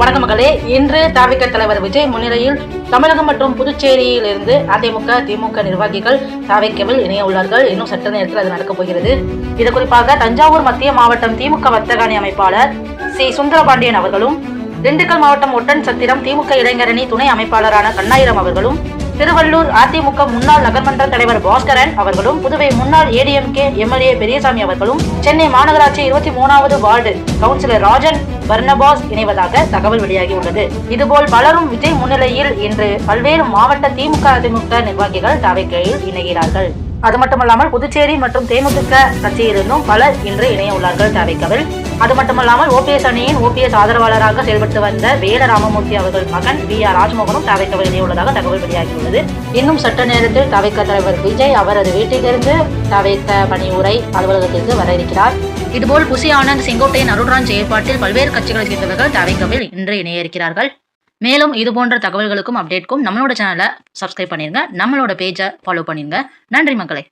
வணக்கம் மக்களே. இன்று தாவிக தலைவர் விஜய் முன்னிலையில் தமிழகம் மற்றும் புதுச்சேரியிலிருந்து அதிமுக திமுக நிர்வாகிகள் தாவிகவில் இணைய உள்ளார்கள். இன்னும் சட்ட நேரத்தில் அது நடக்கப் போகிறது. இது குறிப்பாக தஞ்சாவூர் மத்திய மாவட்டம் திமுக வர்த்தக அணி அமைப்பாளர் சி சுந்தரபாண்டியன் அவர்களும், திண்டுக்கல் மாவட்டம் ஒட்டன் சத்திரம் திமுக இளைஞரணி துணை அமைப்பாளரான கண்ணாயிரம் அவர்களும், திருவள்ளூர் அதிமுக முன்னாள் நகர்மன்ற தலைவர் பாஸ்கரன் அவர்களும், புதுவை முன்னாள் ஏடிஎம்கே எம்எல்ஏ பெரியசாமி அவர்களும், சென்னை மாநகராட்சி 23வது வார்டு கவுன்சிலர் ராஜன் பர்னபாஸ் இணைவதாக தகவல் வெளியாகி உள்ளது. இதுபோல் பலரும் விஜய் முன்னிலையில் இன்று பல்வேறு மாவட்ட திமுக அதிமுக நிர்வாகிகள் தாவேக்கையில் இணைகிறார்கள். அது மட்டுமல்லாமல் புதுச்சேரி மற்றும் தேமுதிக கட்சியிலிருந்தும் பலர் இன்று இணைய உள்ளார்கள் தாவேக்கவில். அது மட்டுமல்லாமல் ஓபிஎஸ் அணியின் ஓபிஎஸ் ஆதரவாளராக செயல்பட்டு வந்த வேல ராமமூர்த்தி அவர்கள் மகன் VR ராஜ்மோகனும் தாவேக்கவில் இணைய உள்ளதாக தகவல் வெளியாகியுள்ளது. இன்னும் சட்ட நேரத்தில் தாவேக்க தலைவர் விஜய் அவரது வீட்டிலிருந்து தாவேக்க பணியுரை அலுவலகத்திற்கு வர இருக்கிறார். இதுபோல் புசி ஆனந்த், செங்கோட்டையன், அருள்ராஜ் ஏற்பாட்டில் பல்வேறு கட்சிகளை சேர்ந்தவர்கள் தாவேக்கவில் இன்று இணைய இருக்கிறார்கள். மேலும் இது போன்ற தகவல்களுக்கும் அப்டேட்க்கும் நம்மளோட சேனலை சப்ஸ்கிரைப் பண்ணிருங்க, நம்மளோட பேஜை ஃபாலோ பண்ணிருங்க. நன்றி மக்களே.